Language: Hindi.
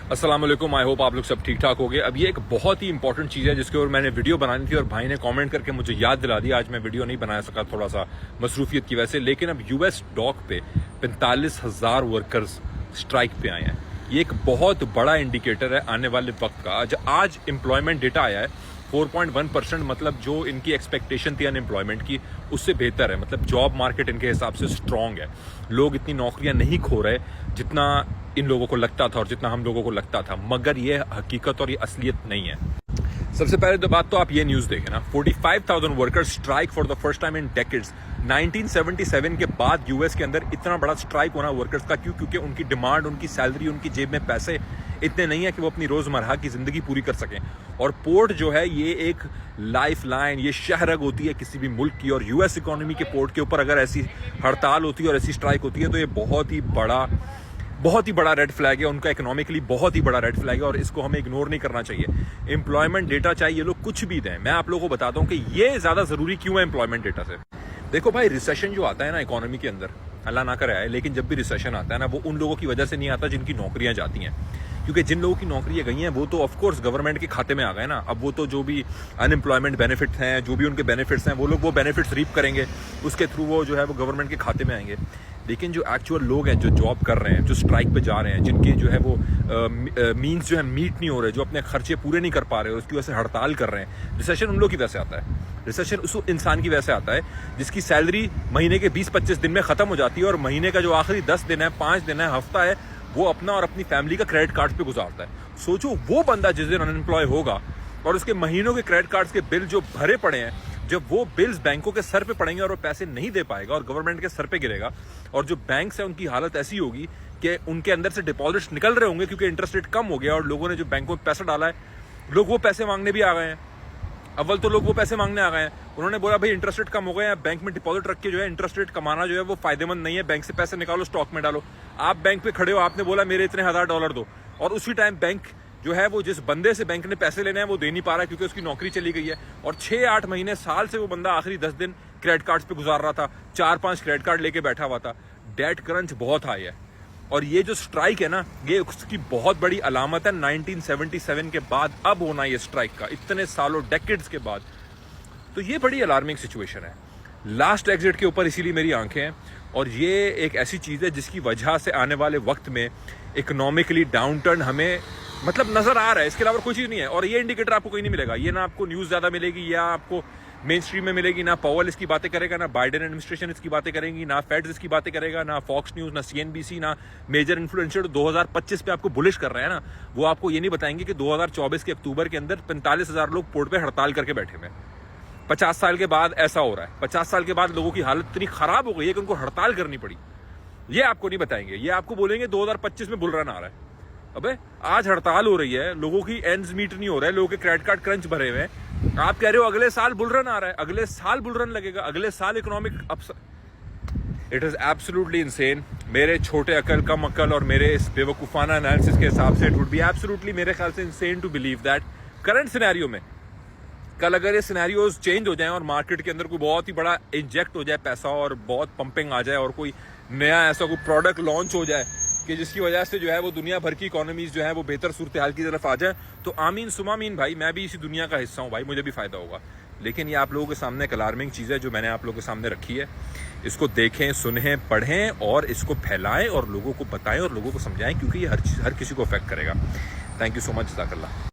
अस्सलाम वालेकुम। आई होप आप लोग सब ठीक ठाक हो गए। अब ये एक बहुत ही इंपॉर्टेंट चीज़ है जिसके ऊपर मैंने वीडियो बनानी थी और भाई ने कमेंट करके मुझे याद दिला दिया। आज मैं वीडियो नहीं बना सका थोड़ा सा मसरूफियत की वजह से, लेकिन अब यूएस डॉक पे 45,000 वर्कर्स स्ट्राइक पे आए हैं। ये एक बहुत बड़ा इंडिकेटर है आने वाले वक्त का। आज एम्प्लॉयमेंट डेटा आया है 4.1%, मतलब जो इनकी एक्सपेक्टेशन थी अनएम्प्लॉयमेंट की उससे बेहतर है। मतलब जॉब मार्केट इनके हिसाब से स्ट्रांग है। लोग इतनी नौकरियां नहीं खो रहे जितना इन लोगों को लगता था और जितना हम लोगों को लगता था, मगर ये हकीकत और ये असलियत नहीं है। सबसे पहले तो बात तो आप ये न्यूज़ देखें ना, 45,000 workers strike for the first time in decades. 1977 के बाद यूएस के अंदर इतना बड़ा स्ट्राइक होना वर्कर्स का क्यों? क्योंकि उनकी डिमांड, उनकी सैलरी, उनकी जेब में पैसे इतने नहीं है कि वो अपनी रोजमर्रा की जिंदगी पूरी कर सकें। और पोर्ट जो है ये एक लाइफ लाइन, ये शहरग होती है किसी भी मुल्क की, और यूएस इकोनॉमी के पोर्ट के ऊपर अगर ऐसी हड़ताल होती है और ऐसी स्ट्राइक होती है तो ये बहुत ही बड़ा रेड फ्लैग है। उनका इकोनॉमिकली बहुत ही बड़ा रेड फ्लैग है और इसको हमें इग्नोर नहीं करना चाहिए। एम्प्लॉयमेंट डेटा चाहिए लोग कुछ भी दें, मैं आप लोगों को बताता हूं कि ये ज्यादा जरूरी क्यों है एम्प्लॉयमेंट डेटा से। देखो भाई, रिसेशन जो आता है ना इकोनॉमी के अंदर, अल्लाह ना करे आए, लेकिन जब भी रिसेशन आता है ना वो उन लोगों की वजह से नहीं आता जिनकी नौकरियां जाती हैं। क्योंकि जिन लोगों की नौकरियां गई हैं वो तो ऑफकोर्स गवर्नमेंट के खाते में आ गए ना। अब वो तो जो भी अनएम्प्लॉयमेंट बेनिफिट हैं, जो भी उनके बेनिफिट्स हैं, वो लोग वो बेनिफिट्स रीप करेंगे, उसके थ्रू वो जो है वो गवर्नमेंट के खाते में आएंगे। लेकिन जो एक्चुअल लोग हैं जो जॉब कर रहे हैं, जो स्ट्राइक पे जा रहे हैं, जिनके जो है वो मीन्स जो है मीट नहीं हो रहे, जो अपने खर्चे पूरे नहीं कर पा रहे, उसकी वजह से हड़ताल कर रहे हैं, रिसेशन उन लोगों की वजह से आता है। रिसेशन उस इंसान की वजह से आता है जिसकी सैलरी महीने के 20-25 दिन में खत्म हो जाती है और महीने का जो आखिरी 10 दिन है, 5 दिन है, हफ्ता है, वो अपना और अपनी फैमिली का क्रेडिट कार्ड पे गुजारता है। सोचो वो बंदा जिस दिन अनएम्प्लॉय होगा और उसके महीनों के क्रेडिट कार्ड्स के बिल जो भरे पड़े हैं, जब वो बिल्स बैंकों के सर पे पड़ेंगे और वो पैसे नहीं दे पाएगा और गवर्नमेंट के सर पे गिरेगा, और जो बैंक्स है उनकी हालत ऐसी होगी कि उनके अंदर से डिपॉजिट्स निकल रहे होंगे क्योंकि इंटरेस्ट रेट कम हो गया और लोगों ने जो बैंकों में पैसा डाला है, लोग वो पैसे मांगने भी आ गए हैं। अव्वल तो लोग वो पैसे मांगने आ गए हैं, उन्होंने बोला भाई इंटरेस्ट रेट कम हो गया है, बैंक में डिपॉजिट रख के जो है इंटरेस्ट रेट कमाना जो है वो फायदेमंद नहीं है, बैंक से पैसे निकालो, स्टॉक में डालो। आप बैंक पे खड़े हो, आपने बोला मेरे इतने $1,000 दो, और उसी टाइम बैंक जो है वो जिस बंदे से बैंक ने पैसे लेने हैं वो दे नहीं पा रहा है क्योंकि उसकी नौकरी चली गई है। और 6-8 महीने, साल से वो बंदा आखिरी 10 दिन क्रेडिट कार्ड्स पे गुजार रहा था, 4-5 क्रेडिट कार्ड लेके बैठा हुआ था। डेट क्रंच बहुत हाई है और ये जो स्ट्राइक है ना, ये उसकी बहुत बड़ी अलामत है। 1977 के बाद अब होना ये स्ट्राइक का, इतने सालों, डेकेड्स के बाद, तो ये बड़ी अलार्मिंग सिचुएशन है। लास्ट एग्जिट के ऊपर इसीलिए मेरी आंखें हैं, और ये एक ऐसी चीज़ है जिसकी वजह से आने वाले वक्त में इकोनॉमिकली डाउनटर्न हमें मतलब नजर आ रहा है। इसके अलावा कोई चीज़ नहीं है और ये इंडिकेटर आपको कहीं नहीं मिलेगा। ये ना आपको न्यूज़ ज़्यादा मिलेगी या आपको मेन स्ट्रीम में मिलेगी, ना पॉवल इसकी बातें करेगा, ना बाइडेन एडमिनिस्ट्रेशन इसकी बातें करेंगी, ना फेड्स इसकी बातें करेगा, ना फॉक्स न्यूज़, ना सीएनबीसी, ना मेजर इन्फ्लुएंसर 2025 पे आपको बुलिश कर रहे हैं ना, वो आपको ये नहीं बताएंगे कि 2024 के अक्टूबर के अंदर 45,000 लोग पोर्ट पे हड़ताल करके बैठे हुए हैं। 50 साल के बाद ऐसा हो रहा है। 50 साल के बाद लोगों की हालत इतनी खराब हो गई है कि उनको हड़ताल करनी पड़ी। ये आपको नहीं बताएंगे। ये आपको बोलेंगे 2025 में बुल रन आ रहा है। अबे आज हड़ताल हो रही है, लोगों की एंड्स मीट नहीं हो रहा है, लोगों के क्रेडिट कार्ड क्रंच भरे हुए हैं। आप कह रहे हो अगले साल बुल रन आ रहा है, अगले साल बुल रन लगेगा, अगले साल economic it is absolutely insane. मेरे छोटे अकल, कम अकल और मेरे इस बेवकूफाना एनालिसिस के हिसाब से इट वुड बी एब्सोल्युटली, मेरे ख्याल से, insane to believe that current scenario में कल अगर ये सिनेरियोज चेंज हो जाएं और मार्केट के अंदर कोई बहुत ही बड़ा इंजेक्ट हो जाए पैसा और बहुत पंपिंग आ जाए और कोई नया ऐसा कोई प्रोडक्ट लॉन्च हो जाए कि जिसकी वजह से जो है वो दुनिया भर की इकोनॉमीज जो है वो बेहतर सूरत हाल की तरफ आ जाए, तो आमीन सुमामीन भाई, मैं भी इसी दुनिया का हिस्सा हूँ भाई, मुझे भी फायदा होगा। लेकिन ये आप लोगों के सामने एक अलार्मिंग चीज़ है जो मैंने आप लोगों के सामने रखी है। इसको देखें, सुनें, पढ़ें और इसको फैलाएं और लोगों को बताएं और लोगों को समझाएं, क्योंकि ये हर किसी को अफेक्ट करेगा। थैंक यू सो मच, जज़ाकल्लाह।